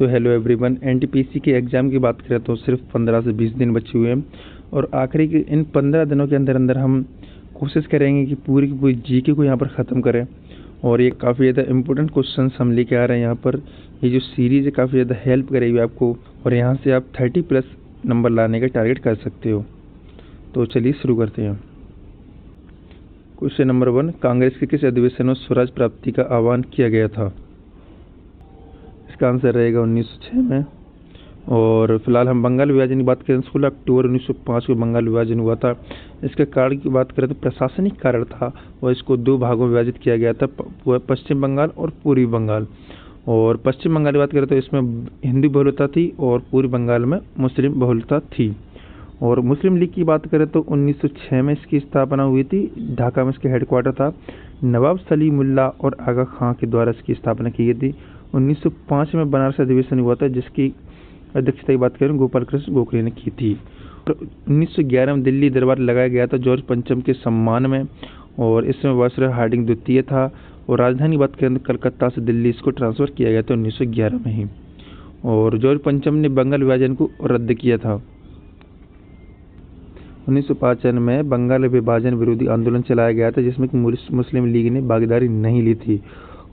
तो hello everyone, NTPC के exam की बात करें तो सिर्फ 15 से 20 दिन बचे हुए हैं और आखिरी के इन 15 दिनों के अंदर अंदर हम कोशिश करेंगे कि पूरी की पूरी जीके को यहाँ पर ख़त्म करें। और ये काफ़ी ज़्यादा इम्पोर्टेंट क्वेश्चंस हम लेके आ रहे हैं यहाँ पर। ये जो सीरीज़ है काफ़ी ज़्यादा हेल्प करेगी आपको और यहाँ से आप 30+ नंबर लाने का टारगेट कर सकते हो। तो चलिए शुरू करते हैं। क्वेश्चन नंबर 1, कांग्रेस के किस अधिवेशन में स्वराज प्राप्ति का आह्वान किया गया था? इसका आंसर रहेगा 1906 में। और फिलहाल हम बंगाल विभाजन की बात करें, 16 अक्टूबर 1905 को बंगाल विभाजन हुआ था। इसके कारण की बात करें तो प्रशासनिक कारण था और इसको 2 भागों में विभाजित किया गया था, पश्चिम बंगाल और पूर्वी बंगाल। और पश्चिम बंगाल की बात करें तो इसमें हिंदू बहुलता थी और पूर्वी बंगाल में मुस्लिम बहुलता थी। और मुस्लिम लीग की बात करें तो 1906 में इसकी स्थापना हुई थी। ढाका में इसके हेडक्वार्टर था। नवाब सलीमुल्लाह और आगा खां के द्वारा इसकी स्थापना की गई थी। 1905 में बनारस अधिवेशन हुआ था जिसकी अध्यक्षता की बात करें गोपाल कृष्ण गोखले ने की थी। 1911 में दिल्ली दरबार लगाया गया था जॉर्ज पंचम के सम्मान में और इसमें वायसराय हार्डिंग द्वितीय था। और राजधानी बात करें तो कलकत्ता से दिल्ली इसको ट्रांसफ़र किया गया था 1911 में ही। और जॉर्ज पंचम ने बंगाल विभाजन को रद्द किया था। 1955 में बंगाल विभाजन विरोधी आंदोलन चलाया गया था जिसमें मुस्लिम लीग ने भागीदारी नहीं ली थी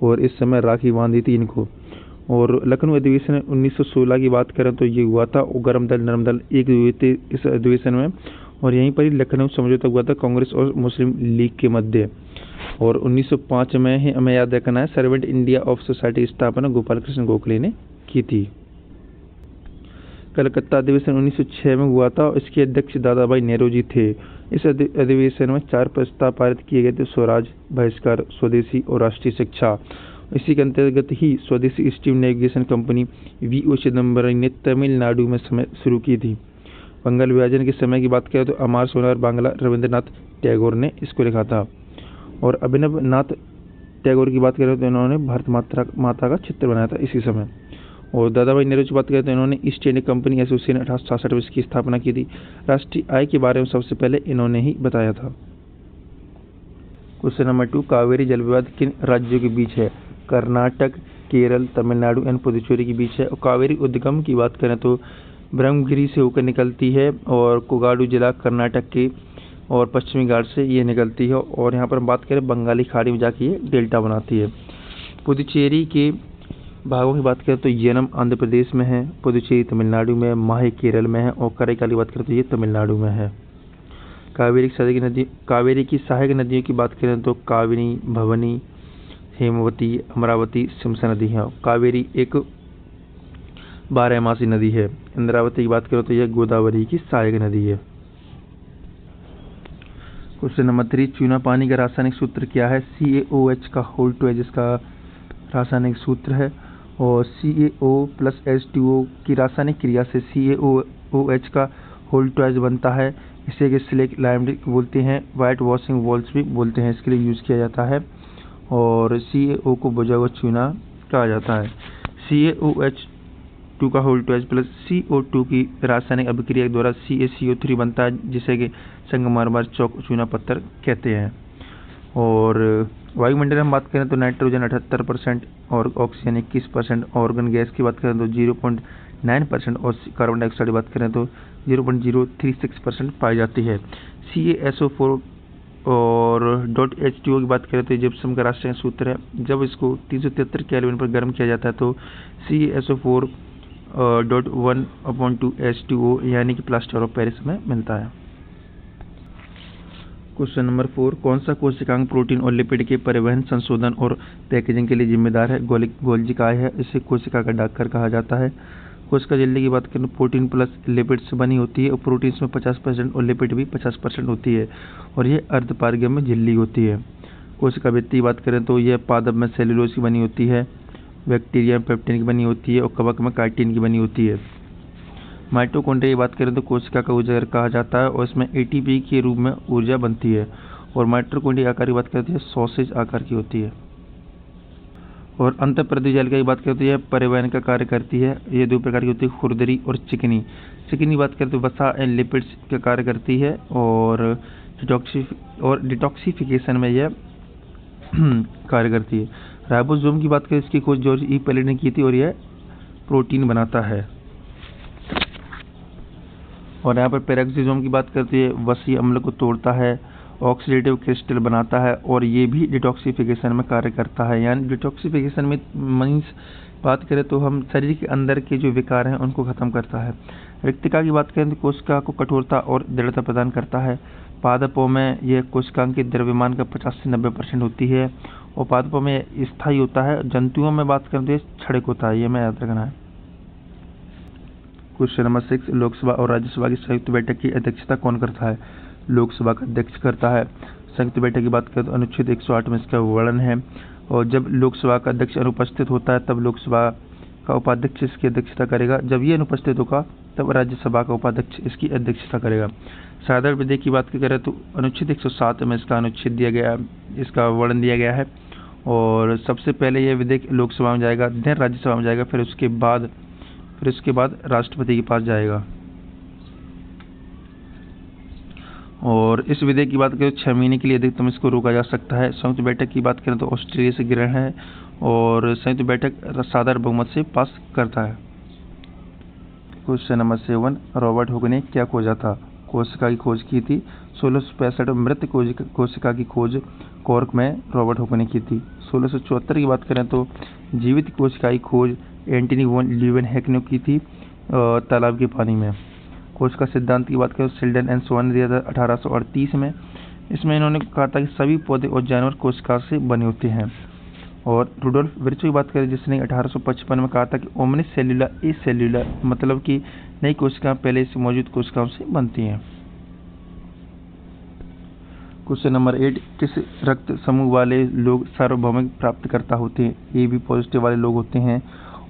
और इस समय राखी बांधी थी इनको। और लखनऊ अधिवेशन 1916 की बात करें तो ये हुआ था। गरम दल नरम दल एक हुए थे इस अधिवेशन में और यहीं पर ही लखनऊ समझौता हुआ था कांग्रेस और मुस्लिम लीग के मध्य। और 1905 में ही हमें याद रखना है सर्वेंट इंडिया ऑफ सोसाइटी की स्थापना गोपाल कृष्ण गोखले ने की थी। कलकत्ता अधिवेशन 1906 में हुआ था और इसके अध्यक्ष दादा भाई नेहरू थे। इस अधिवेशन में 4 प्रस्ताव पारित किए गए थे: स्वराज, बहिष्कार, स्वदेशी और राष्ट्रीय शिक्षा। इसी के अंतर्गत ही स्वदेशी east navigation company VO Chidambaram ने तमिलनाडु में समय शुरू की थी। बंगाल विभाजन के समय की बात करें तो अमर सोनार बांग्ला रविंद्रनाथ टैगोर ने इसको लिखा था। और अभिनव नाथ टैगोर की बात करें तो इन्होंने भारत माता का चित्र बनाया था इसी समय। और दादा भाई नेहरू की बात करें तो इन्होंने ईस्ट इंडिया कंपनी एसोसिएशन 1866 में इसकी स्थापना की थी। राष्ट्रीय आय के बारे में सबसे पहले इन्होंने ही बताया था। क्वेश्चन नंबर 2, कावेरी जल विवाद किन राज्यों के बीच है? कर्नाटक, केरल, तमिलनाडु एंड पुदुचेरी के बीच है। और कावेरी उद्गम की बात करें तो ब्रह्मगिरी से होकर निकलती है और कोगाडू जिला कर्नाटक के और पश्चिमी घाट से ये निकलती है। और यहाँ पर बात करें बंगाली खाड़ी में जाके ये डेल्टा बनाती है। पुदुचेरी के भागों की बात करें तो येनम आंध्र प्रदेश में है, पुदुचेरी तमिलनाडु में, माहे केरल में है और कराईकाल की बात करें तो ये तमिलनाडु में है। कावेरी की सहायक नदियों की बात करें तो कावेरी, भवनी, हेमवती, अमरावती, सिमसा नदी है। कावेरी एक 12मासी नदी है। इंद्रावती की बात करें तो यह गोदावरी की सहायक नदी है। क्वेश्चन नंबर 3, चूना पानी का रासायनिक सूत्र क्या है? CaOH का होल टू इसका रासायनिक सूत्र है। और CaO+H2O की रासायनिक क्रिया से CaOH का होल टू बनता है। इसे स्लेक लाइम बोलते हैं, वाइट वॉशिंग वॉल्स भी बोलते हैं, इसके लिए यूज़ किया जाता है। और CaO को बुझा हुआ चूना कहा जाता है। CaOH2 का होल टू प्लस CO2 की रासायनिक अभिक्रिया के द्वारा CaCO3 बनता है जिसे कि संगमरमर चौक चूना पत्थर कहते हैं। और वायुमंडल में बात करें तो नाइट्रोजन 78% और ऑक्सीजन 21%, ऑर्गन गैस की बात करें तो 0.9% और कार्बन डाइऑक्साइड की बात करें तो 0.036% पाई जाती है। CaSO4 और .H2O की बात करें तो जिप्सम का रासायनिक सूत्र है। जब इसको 373 केल्विन पर गर्म किया जाता है तो CaSO4 .1/2H2O यानी कि प्लास्टर ऑफ पेरिस में मिलता है। क्वेश्चन नंबर 4, कौन सा कोशिकांग प्रोटीन और लिपिड के परिवहन, संशोधन और पैकेजिंग के लिए जिम्मेदार है? गोल्जी काय है। इसे कोशिका का डाकघर कहा जाता है। कोशिका झिल्ली की बात करें तो प्रोटीन प्लस लिपिड से बनी होती है और प्रोटीन्स में 50% और लिपिड भी 50% होती है और यह अर्धपारगम्य झिल्ली होती है। कोशिका भित्ति की बात करें तो यह पादप में सेल्यूलोज की बनी होती है, बैक्टीरिया में पेप्टिन की बनी होती है और कवक में काइटिन की बनी होती है। माइटोकॉन्ड्रिया की बात करें तो कोशिका का ऊर्जा कहा जाता है और इसमें ATP के रूप में ऊर्जा बनती है। और माइटोकॉन्ड्रिया आकार की बात करते हैं सॉसेज आकार की होती है। और अंतःप्रदेश जालिका की बात करते हैं यह परिवहन का कार्य करती है। ये 2 प्रकार की होती है, खुरदरी और चिकनी। चिकनी बात करते हैं वसा एंड लिपिड्स का कार्य करती है और डिटॉक्सिफिकेशन में यह कार्य करती है। राइबोसोम की बात करें इसकी खोज जॉर्ज E. पैलेट ने की थी और यह प्रोटीन बनाता है। और यहाँ पर पेरोक्सिसोम की बात करते हैं, वसी अम्ल को तोड़ता है, ऑक्सीडेटिव क्रिस्टल बनाता है और ये भी डिटॉक्सिफिकेशन में कार्य करता है। यानी डिटॉक्सिफिकेशन में मीन्स बात करें तो हम शरीर के अंदर के जो विकार हैं उनको खत्म करता है। रिक्तिका की बात करें तो कोशिका को कठोरता और दृढ़ता प्रदान करता है। पादपों में यह कोशिकांग के द्रव्यमान का 50 से 90% होती है और पादपों में स्थायी होता है। जंतुओं में बात करें तो ये क्षणिक होता है, ये मैं याद रखना है। क्वेश्चन नंबर 6, लोकसभा और राज्यसभा की संयुक्त बैठक की अध्यक्षता कौन करता है? लोकसभा का अध्यक्ष करता है। संयुक्त बैठक की बात करें तो अनुच्छेद 108 में इसका वर्णन है। और जब लोकसभा का अध्यक्ष अनुपस्थित होता है तब लोकसभा का उपाध्यक्ष इसकी अध्यक्षता करेगा। जब ये अनुपस्थित होगा तब राज्यसभा का उपाध्यक्ष इसकी अध्यक्षता करेगा। साधारण विधेयक की बात करें तो अनुच्छेद 107 में इसका अनुच्छेद दिया गया, इसका वर्णन दिया गया है। और सबसे पहले यह विधेयक लोकसभा में जाएगा, फिर राज्यसभा में जाएगा, फिर उसके बाद राष्ट्रपति के पास जाएगा। और इस विधेयक की बात करें तो 6 महीने के लिए अधिकतम इसको रोका जा सकता है। संयुक्त बैठक की बात करें तो ऑस्ट्रेलिया से ग्रहण है और संयुक्त बैठक साधारण बहुमत से पास करता है। क्वेश्चन नंबर 7, रॉबर्ट हुक ने क्या खोजा था? कोशिका की खोज की थी। 1665 में मृत कोशिका की खोज कॉर्क में रॉबर्ट हुक ने की थी। 1674 की बात करें तो जीवित कोशिका की खोज एंटनी वॉन लीeuwenhoek ने की थी तालाब के पानी में। कोशिका सिद्धांत की बात करें तो शिल्डन एंड सोवन ने दिया था 1838 में। इसमें इन्होंने कहा था कि सभी पौधे और जानवर कोशिका से बने होते हैं। और रुडोल्फ विर्चो की बात करें जिसने 1855 में कहा था कि ओमनिस सेल्यूला ए सेल्यूला, मतलब कि नई कोशिकाएं पहले से मौजूद कोशिकाओं से बनती हैं। क्वेश्चन नंबर 8, किस रक्त समूह वाले लोग सार्वभौमिक प्राप्तकर्ता होते हैं? ए बी पॉजिटिव वाले लोग होते हैं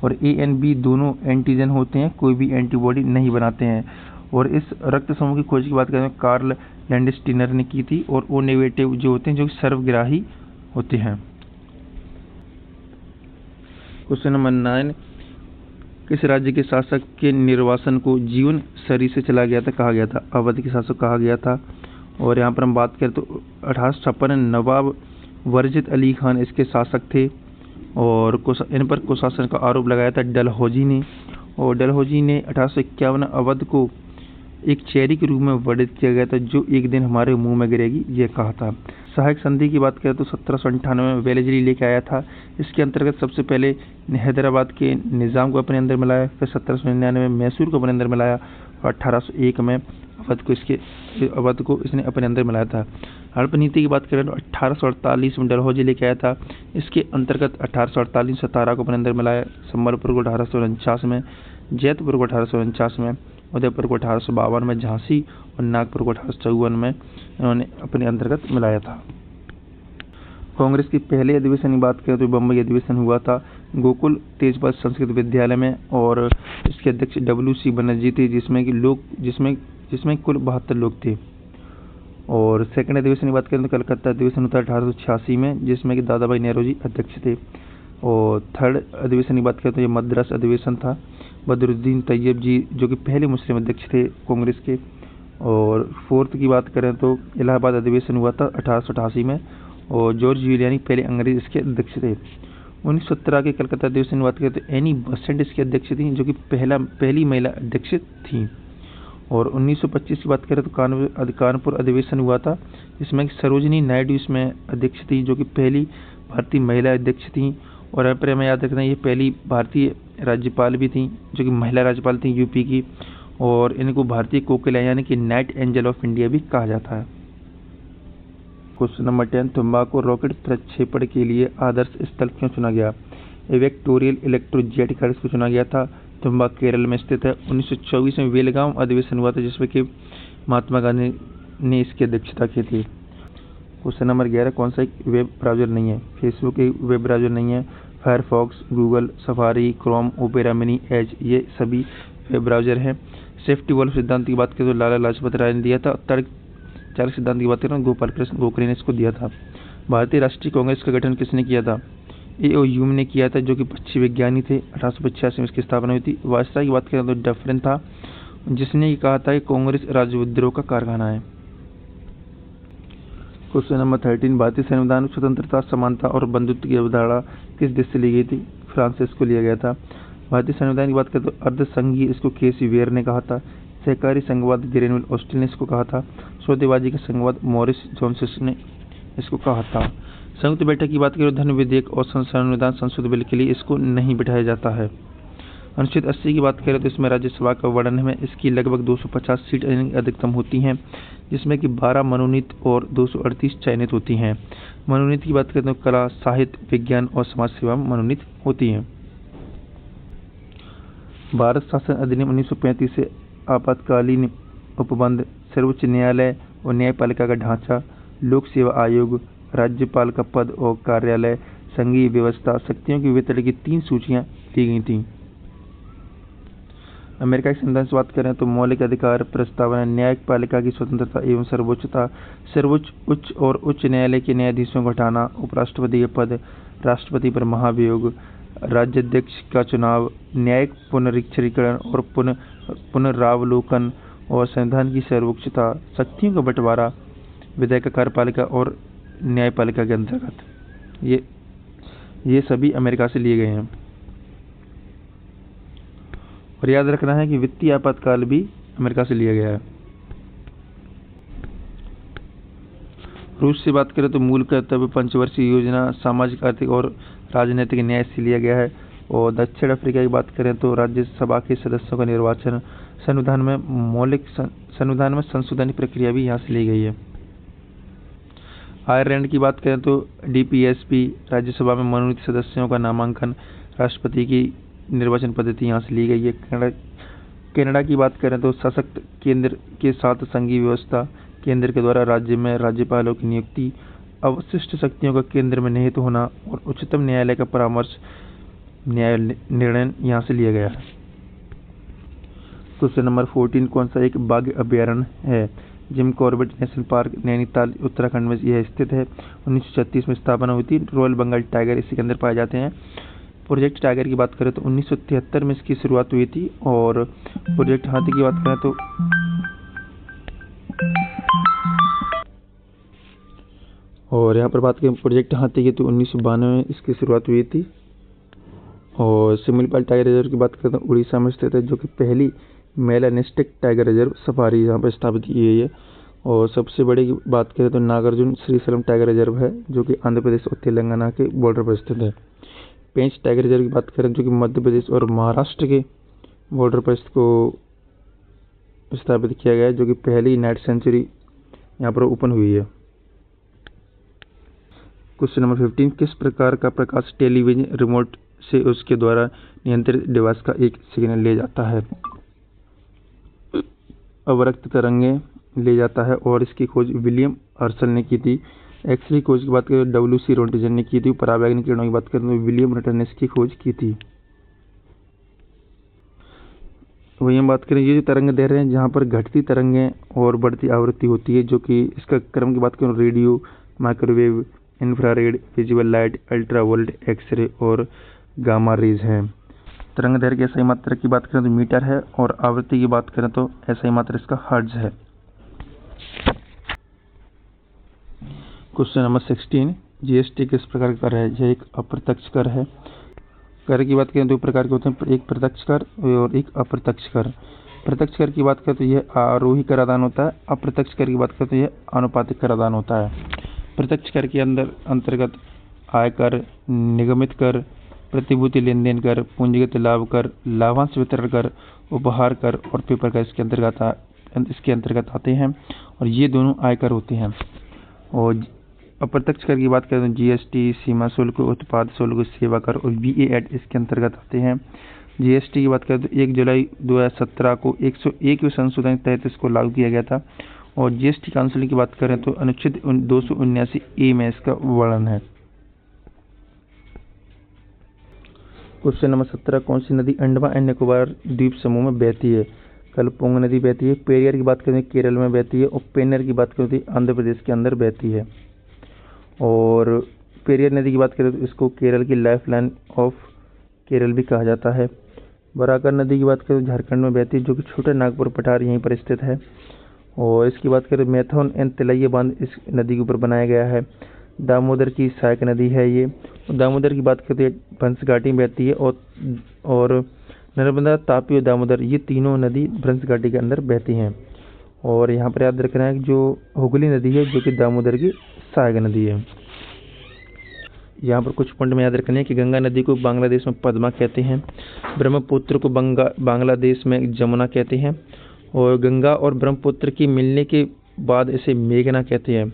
और ए एंड बी दोनों एंटीजन होते हैं, कोई भी एंटीबॉडी नहीं बनाते हैं। और इस रक्त समूह की खोज की बात करें तो कार्ल लैंडस्टीनर ने की थी। और ओ नेगेटिव जो होते हैं जो सर्वग्राही होते हैं। क्वेश्चन नंबर 9, किस राज्य के शासक के निर्वासन को जीवन शरीर से चला गया था कहा गया था? अवध के शासक कहा गया था। और यहाँ पर हम बात करें तो 1856 नवाब वर्जित अली खान इसके शासक थे और इन पर कुशासन का आरोप लगाया था डलहौजी ने। और डलहौजी ने 1851 अवध को एक चेरी के रूप में वर्णित किया गया था जो एक दिन हमारे मुंह में गिरेगी, ये कहा था। सहायक संधि की बात करें तो 1798 में वेलेजरी लेके आया था। इसके अंतर्गत सबसे पहले हैदराबाद के निज़ाम को अपने अंदर मिलाया, फिर 1799 में मैसूर को अपने अंदर मिलाया और 1801 में अवध को इसने अपने अंदर मिलाया था। हड़प नीति की बात करें तो 1848 में डलहौजी लेके आया था। इसके अंतर्गत 1848 में सतारा को अपने अंदर मिलाया, संबलपुर को 1849 में, जैतपुर को 1849 में, उदयपुर को 1852 में, झांसी और नागपुर को 1854 में इन्होंने अपने अंतर्गत मिलाया था। कांग्रेस की पहले अधिवेशन की बात करें तो बम्बई अधिवेशन हुआ था गोकुल तेजपाल संस्कृत विद्यालय में और इसके अध्यक्ष WC बनर्जी थे जिसमें कुल 72 लोग थे। और सेकंड अधिवेशन की बात करें तो कलकत्ता अधिवेशन होता है 1886 में जिसमें कि दादा भाई नेहरू जी अध्यक्ष थे। और थर्ड अधिवेशन की बात करें तो ये मद्रास अधिवेशन था, बदरुद्दीन तैयब जी जो कि पहले मुस्लिम अध्यक्ष थे कांग्रेस के। और फोर्थ की बात करें तो इलाहाबाद अधिवेशन हुआ था 1888 में और जॉर्ज विलियनी पहले अंग्रेज इसके अध्यक्ष थे। 1917 के कलकत्ता अधिवेशन की बात करें तो एनी बसेंट इसके अध्यक्ष थी जो कि पहली महिला अध्यक्ष थी। और 1925 की बात करें तो कानपुर अधिवेशन हुआ था जिसमें सरोजिनी नायडू इसमें अध्यक्ष थी जो कि पहली भारतीय महिला अध्यक्ष थी। और यहाँ पर हमें याद रखना ये पहली भारतीय राज्यपाल भी थी जो कि महिला राज्यपाल थी यूपी की। और इनको भारतीय कोकिला यानी कि नाइट एंजल ऑफ इंडिया भी कहा जाता है। क्वेश्चन नंबर 10, तंबाकू रॉकेट प्रक्षेपण के लिए आदर्श स्थल क्यों चुना गया? इवेक्टोरियल इलेक्ट्रोजेट खर्च को चुना गया था। तुम्बाक केरल में स्थित है। 1924 में बेलगांव अधिवेशन हुआ था जिसमें कि महात्मा गांधी ने इसकी अध्यक्षता की थी। क्वेश्चन नंबर 11, कौन सा एक वेब ब्राउजर नहीं है? फेसबुक एक वेब ब्राउजर नहीं है। Firefox, Google, Safari, Chrome, Opera mini, Edge ये सभी वेब ब्राउजर हैं। सेफ्टी वॉल्व सिद्धांत की बात करें तो लाला लाजपत राय ने दिया था। तर्क चालक सिद्धांत की बात करें गोपाल कृष्ण गोखले ने इसको दिया था। भारतीय राष्ट्रीय कांग्रेस का गठन किसने किया था? A.O. ह्यूम ने किया था जो कि पक्षी विज्ञानी थे। 1885 में इसकी स्थापना हुई थी। वायसराय की बात करें तो डफरिन था जिसने ये कहा था कि कांग्रेस राज्यविद्रोह का कारखाना है। क्वेश्चन नंबर 13, भारतीय संविधान में स्वतंत्रता, समानता और बंधुत्व की अवधारणा किस देश से ली गई थी? फ्रांस से इसको लिया गया था। भारतीय संविधान की बात करें तो अर्धसंघीय इसको केसी वेयर ने कहा था। सहकारी संघवाद ग्रेनविल ऑस्टिन ने इसको कहा था। सौदेबाजी का संघवाद मॉरिस जोन्स ने इसको कहा था। संयुक्त बैठक की बात करें धन विधेयक और संविधान संशोधन बिल के लिए इसको नहीं बिठाया जाता है। अनुच्छेद 80 की बात करें तो इसमें राज्यसभा का वर्णन है। इसकी लगभग 250 सीट अधिकतम होती हैं, जिसमें कि 12 मनोनीत और 238 चयनित होती हैं। मनोनीत की बात करें तो कला, साहित्य, विज्ञान और समाज सेवा मनोनीत होती हैं। भारत शासन अधिनियम 1935 से आपातकालीन उपबंध, सर्वोच्च न्यायालय और न्यायपालिका का ढांचा, लोक सेवा आयोग, राज्यपाल का पद और कार्यालय, संघीय व्यवस्था, शक्तियों के वितरण की 3 सूचियां दी गई थीं। अमेरिका के संविधान से बात करें तो मौलिक अधिकार प्रस्तावना, न्यायपालिका की स्वतंत्रता एवं सर्वोच्चता, सर्वोच्च, उच्च और उच्च न्यायालय के न्यायाधीशों को हटाना, उपराष्ट्रपति के पद, राष्ट्रपति पर महाभियोग, राज्याध्यक्ष का चुनाव, न्यायिक पुनरीक्षीकरण और पुनरावलोकन और संविधान की सर्वोच्चता, शक्तियों का बंटवारा विधायिका, कार्यपालिका और न्यायपालिका के अंतर्गत। ये सभी अमेरिका से लिए गए हैं। और याद रखना है कि वित्तीय आपातकाल भी अमेरिका से लिया गया है। रूस से बात करें तो मूल कर्तव्य पंचवर्षीय योजना, सामाजिक, आर्थिक और राजनीतिक न्याय से लिया गया है। और दक्षिण अफ्रीका की बात करें तो राज्यसभा के सदस्यों का निर्वाचन, संविधान में संशोधन प्रक्रिया भी यहाँ से ली गई है। आयरलैंड की बात करें तो DPSP, राज्यसभा में मनोनीत सदस्यों का नामांकन, राष्ट्रपति की निर्वाचन पद्धति यहाँ से ली गई है। कनाडा की बात करें तो सशक्त केंद्र के साथ संघीय व्यवस्था, केंद्र के द्वारा राज्य में राज्यपालों की नियुक्ति, अवशिष्ट शक्तियों का केंद्र में निहित होना और उच्चतम न्यायालय का परामर्श निर्णय यहाँ से लिया गया है। क्वेश्चन नंबर 14, कौन सा एक बाघ अभ्यारण्य है? Jim Corbett national park Nainital Uttarakhand में यह स्थित है। 1936 में स्थापना हुई थी। रॉयल बंगाल टाइगर इसी के अंदर पाए जाते हैं। प्रोजेक्ट टाइगर की बात करें तो 1973 में इसकी शुरुआत हुई थी। और प्रोजेक्ट हाथी की बात करें तो यहाँ पर बात करें प्रोजेक्ट हाथी की तो 1992 में इसकी शुरुआत हुई थी। और सिमलीपाल टाइगर रिजर्व की बात करें तो उड़ीसा में स्थित है, जो कि पहली मेलानिस्टिक टाइगर रिजर्व सफारी यहाँ पर स्थापित की गई है। और सबसे बड़ी की बात करें तो नागार्जुन श्रीशैलम टाइगर रिजर्व है, जो कि आंध्र प्रदेश और तेलंगाना के बॉर्डर पर स्थित है। पेंच टाइगर रिजर्व की बात करें जो कि मध्य प्रदेश और महाराष्ट्र के बॉर्डर पर इसको स्थापित किया गया है, जो कि पहली नाइट सेंचुरी यहाँ पर ओपन हुई है। क्वेश्चन नंबर 15, किस प्रकार का प्रकाश टेलीविजन रिमोट से उसके द्वारा नियंत्रित डिवाइस का एक सिग्नल ले जाता है? अवरक्त तरंगें ले जाता है। और इसकी खोज विलियम हर्शल ने की थी। एक्सरे खोज की बात करें तो WC रोंटिजन ने की थी। पराबैंगनी किरणों की बात करें तो विलियम रटन ने इसकी खोज की थी। वही हम बात करें ये जो तरंग दैर्ध्य हैं, जहाँ पर घटती तरंगें और बढ़ती आवृत्ति होती है, जो कि इसका क्रम की बात करें radio, microwave, infrared, visible light, ultraviolet, x ray और गामा रेज हैं। तरंग दैर्ध्य की SI मात्रक की बात करें तो मीटर है। और आवृत्ति की बात करें तो SI मात्रक इसका हर्ट्ज है। क्वेश्चन नंबर 16, GST किस प्रकार का कर है? यह एक अप्रत्यक्ष कर है। कर की बात करें दो प्रकार के होते हैं, एक प्रत्यक्ष कर और एक अप्रत्यक्ष कर। प्रत्यक्ष कर की बात करें तो यह आरोही कराधान होता है। अप्रत्यक्ष कर की बात करें तो यह आनुपातिक कराधान होता है। प्रत्यक्ष कर के अंतर्गत आयकर, निगमित कर, प्रतिभूति लेन देन कर, पूंजीगत लाभ कर, लाभांश वितरण कर, उपहार कर और पेपर कर इसके अंतर्गत आते हैं। और ये दोनों आयकर होते हैं। और अप्रत्यक्ष कर की बात करें तो GST, सीमा शुल्क, उत्पाद शुल्क, सेवा कर और VAT इसके अंतर्गत आते हैं। GST की बात करें तो 1 जुलाई 2017 को 101वें संशोधन के तहत इसको लागू किया गया था। और GST काउंसिल की बात करें तो अनुच्छेद 279A में इसका वर्णन है। क्वेश्चन नंबर 17, कौन सी नदी अंडमान एंड निकोबार द्वीप समूह में बहती है? कलपोंग नदी बहती है। पेरियार की बात करें केरल में बहती है। और पेन्नर की बात करें तो आंध्र प्रदेश के अंदर बहती है। और पेरियार नदी की बात करें तो इसको केरल की लाइफ लाइन ऑफ केरल भी कहा जाता है। बराकर नदी की बात करें तो झारखंड में बहती है, जो कि छोटा नागपुर पठार यहीं पर स्थित है। और इसकी बात करें मैथन एंड तिलैया बांध इस नदी के ऊपर बनाया गया है। दामोदर की सहायक नदी है ये। दामोदर की बात करें तो बंसघाटी में बहती है। और नर्मदा, तापी और दामोदर ये तीनों नदी भ्रंश घाटी के अंदर बहती हैं। और यहाँ पर याद रखना है कि जो हुगली नदी है जो कि दामोदर की सहायक नदी है। यहाँ पर कुछ पॉइंट में याद रखना है कि गंगा नदी को बांग्लादेश में पद्मा कहते हैं, ब्रह्मपुत्र को बांग्लादेश में जमुना कहते हैं, और गंगा और ब्रह्मपुत्र की मिलने के बाद इसे मेघना कहते हैं।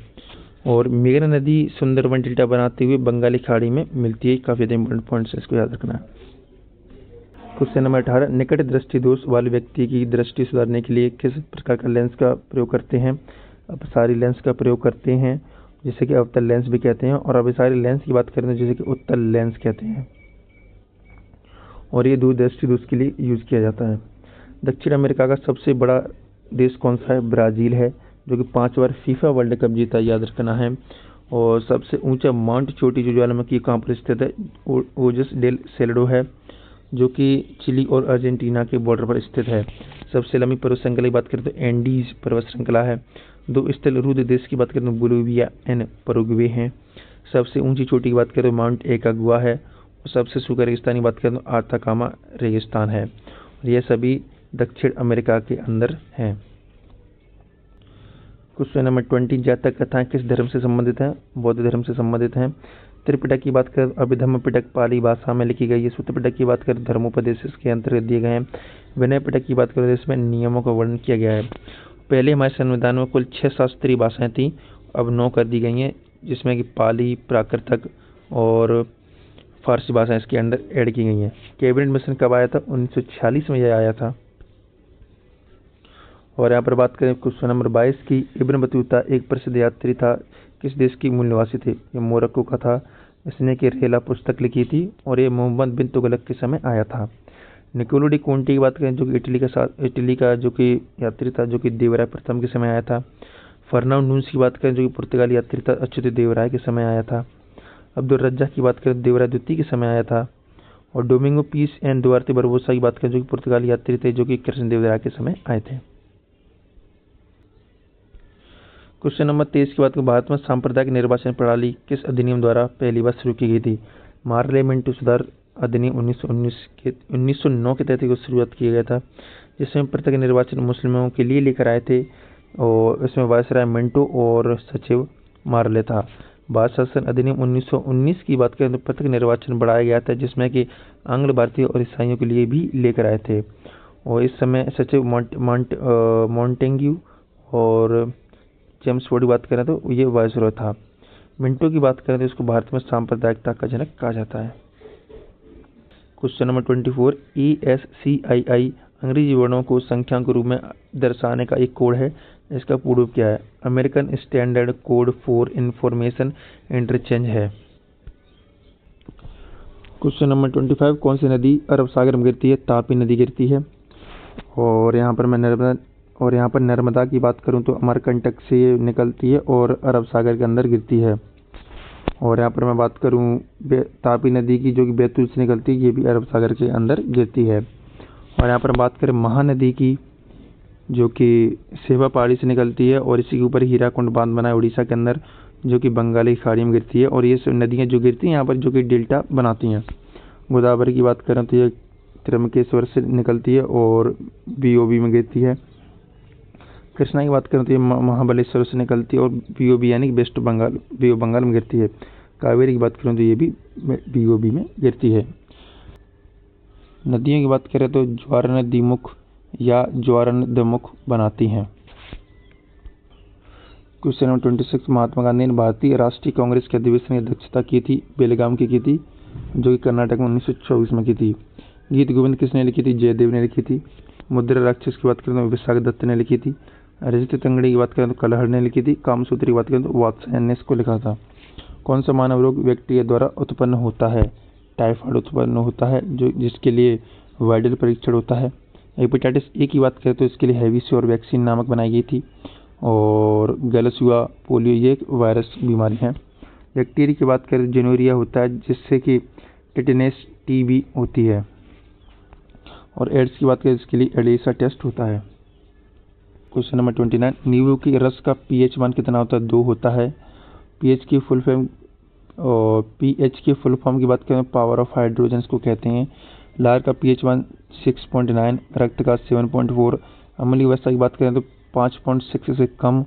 और मेघना नदी सुंदरबन डेल्टा बनाते हुए बंगाली खाड़ी में मिलती है। काफ़ी इंपॉर्टेंट पॉइंट्स है, इसको याद रखना है। क्वेश्चन नंबर 18, निकट दृष्टि दोष वाले व्यक्ति की दृष्टि सुधारने के लिए किस प्रकार का लेंस का प्रयोग करते हैं? अपसारी लेंस का प्रयोग करते हैं, जिसे कि अवतल लेंस भी कहते हैं, और अभिसारी लेंस की बात करते हैं जिसे कि उत्तल लेंस कहते हैं। और ये दूरदृष्टि दोष के लिए यूज किया जाता है। दक्षिण अमेरिका का सबसे बड़ा देश कौन सा है? ब्राज़ील है, जो कि 5 बार फीफा वर्ल्ड कप जीता, याद रखना है। और सबसे ऊंचा माउंट चोटी जो ज्वालामुखी कहाँ पर स्थित है? ओजस डेल सेलेडो है, जो कि चिली और अर्जेंटीना के बॉर्डर पर स्थित है। सबसे लंबी पर्वत श्रृंखला की बात करें तो एंडीज पर्वत श्रृंखला है। 2 स्थल रुद्र देश की बात करें तो बोलिविया एंड परुग्वे हैं। सबसे ऊंची चोटी की बात करें तो माउंट एकागुआ है। और सबसे सूखा रेगिस्तान की बात करें तो आताकामा रेगिस्तान है। और यह सभी दक्षिण अमेरिका के अंदर हैं। क्वेश्चन नंबर 20, जातक कथाएं किस धर्म से संबंधित हैं? बौद्ध धर्म से संबंधित हैं। त्रिपिटक की बात करें अभिधम्म पिटक पाली भाषा में लिखी गई है। सूत्र पिटक की बात करें धर्मोपदेश के अंतर्गत दिए गए हैं। विनय पिटक की बात करें इसमें नियमों का वर्णन किया गया है। पहले हमारे संविधान में कुल 6 शास्त्रीय भाषाएं थी, अब 9 कर दी गई हैं, जिसमें कि पाली, प्राकृतक और फारसी भाषाएं इसके अंदर ऐड की गई हैं। कैबिनेट मिशन कब आया था? 1946 में यह आया था। और यहाँ पर बात करें क्वेश्चन नंबर 22 की, इब्न बतूता एक प्रसिद्ध यात्री था, किस देश की मूल निवासी थे? ये मोरक्को का था। इसने की रेला पुस्तक लिखी थी और ये मोहम्मद बिन तुगलक के समय आया था। निकोलो डी कोंटी की बात करें जो कि इटली का जो कि यात्री था, जो कि देवराय प्रथम के समय आया था। फर्नांड नून्स की बात करें जो कि पुर्तगाली यात्री था, अच्युत देवराय के समय आया था। अब्दुल रज्जाक की बात करें देवराय द्वितीय के समय आया था। और Domingo Paes and Duarte Barbosa की बात करें जो कि पुर्तगाली यात्री थे, जो कि कृष्ण देवराय के समय आए थे। क्वेश्चन नंबर 23 की बात करें, भारत में सांप्रदायिक निर्वाचन प्रणाली किस अधिनियम द्वारा पहली बार शुरू की गई थी? पार्लियामेंट सुधार अधिनियम 1909 के तहत इसको शुरुआत किया गया था, जिसमें प्रत्येक निर्वाचन मुस्लिमों के लिए लेकर आए थे। और इसमें वायसराय मिंटो और सचिव मार्ले था। भारत शासन अधिनियम 1919 की बात करें तो प्रत्येक निर्वाचन बढ़ाया गया था, जिसमें कि आंग्ल भारतीय और ईसाइयों के लिए भी लेकर आए थे। और इस समय सचिव मॉन्टेग्यू और जेम्स फोर्ड की बात करें तो ये वायसरॉय था। मिंटो की बात करें तो इसको भारत में सांप्रदायिकता का जनक कहा जाता है। क्वेश्चन नंबर 24, ESCII अंग्रेजी वर्णों को संख्या के रूप में दर्शाने का एक कोड है, इसका पूर्ण रूप क्या है? American standard code for information interchange है। क्वेश्चन नंबर 25, कौन सी नदी अरब सागर में गिरती है? तापी नदी गिरती है। और यहाँ पर नर्मदा की बात करूँ तो अमरकंटक से ये निकलती है और अरब सागर के अंदर गिरती है। और यहाँ पर मैं बात करूँ तापी नदी की जो कि बैतूल से निकलती है, ये भी अरब सागर के अंदर गिरती है। और यहाँ पर बात करें महानदी की, जो कि सेवा पहाड़ी से निकलती है और इसी के ऊपर हीराकुंड बांध बना है उड़ीसा के अंदर, जो कि बंगाली खाड़ी में गिरती है। और ये नदियाँ जो गिरती हैं यहाँ पर जो कि डेल्टा बनाती हैं। गोदावरी की बात करें तो ये त्र्यंबकेश्वर से निकलती है और BOB में गिरती है। कृष्णा की बात करें तो ये महाबलेश्वर से निकलती है और BOB यानी वेस्ट बंगाल बे ऑफ बंगाल में गिरती है। कावेरी की बात करें तो ये भी BOB में गिरती है। नदियों की बात करें तो ज्वारनदीमुख या ज्वारनदमुख बनाती हैं। क्वेश्चन नंबर 26, महात्मा गांधी ने भारतीय राष्ट्रीय कांग्रेस के अधिवेशन की अध्यक्षता की थी, बेलगाम की थी, जो कि कर्नाटक में 1924 में की थी। गीत गोविंद किसने लिखी थी? जयदेव ने लिखी थी। मुद्रा राक्षस की बात करें तो विशाख दत्त ने लिखी थी। रजत तंगड़ी की बात करें तो कलहर ने लिखी थी। कामसूत्र की बात करें तो वात्स्यायन ने इसको लिखा था। कौन सा मानव रोग व्यक्ति के द्वारा उत्पन्न होता है? टाइफाइड उत्पन्न होता है, जो जिसके लिए वायरल परीक्षण होता है। हेपेटाइटिस ए की बात करें तो इसके लिए हैवीश्योर वैक्सीन नामक बनाई गई थी। और गलसुआ, पोलियो ये एक वायरस बीमारी है। बैक्टीरिया की बात करें जेनोरिया होता है, जिससे कि टेटनस TB होती है। और एड्स की बात करें इसके लिए एलिसा टेस्ट होता है। क्वेश्चन नंबर 29, नींबू की रस का pH मान कितना होता है? 2 होता है। pH की फुल फॉर्म की बात करें पावर ऑफ हाइड्रोजन को कहते हैं। लार का pH 6.9, रक्त का 7.4, अम्लीय वर्षा की बात करें तो 5.6 से कम,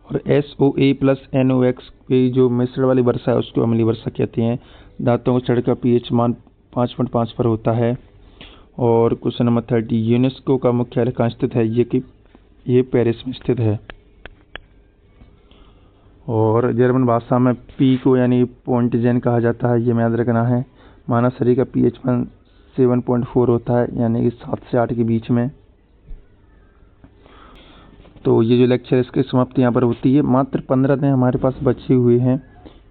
और SOA प्लस NOx की जो मिश्रण वाली वर्षा है उसको अम्लीय वर्षा कहते हैं। दांतों का क्षण का pH मान 5.5 पर होता है। और क्वेश्चन नंबर 30, यूनेस्को का मुख्यालय कहाँ स्थित है? ये पेरिस में स्थित है। और जर्मन भाषा में पी को यानी पोंटिजेन कहा जाता है, ये में याद रखना है। मानव शरीर का pH 7.4 होता है, यानी कि 7 से 8 के बीच में। तो ये जो लेक्चर है इसकी समाप्ति यहाँ पर होती है। मात्र 15 दिन हमारे पास बचे हुए हैं,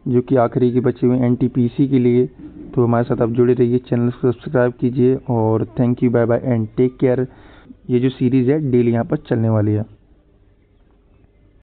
जो कि आखिरी के बचे हुए NTPC के लिए। तो हमारे साथ आप जुड़े रहिए, चैनल को सब्सक्राइब कीजिए, और thank you, bye bye and take care. ये जो सीरीज़ है डेली यहाँ पर चलने वाली है।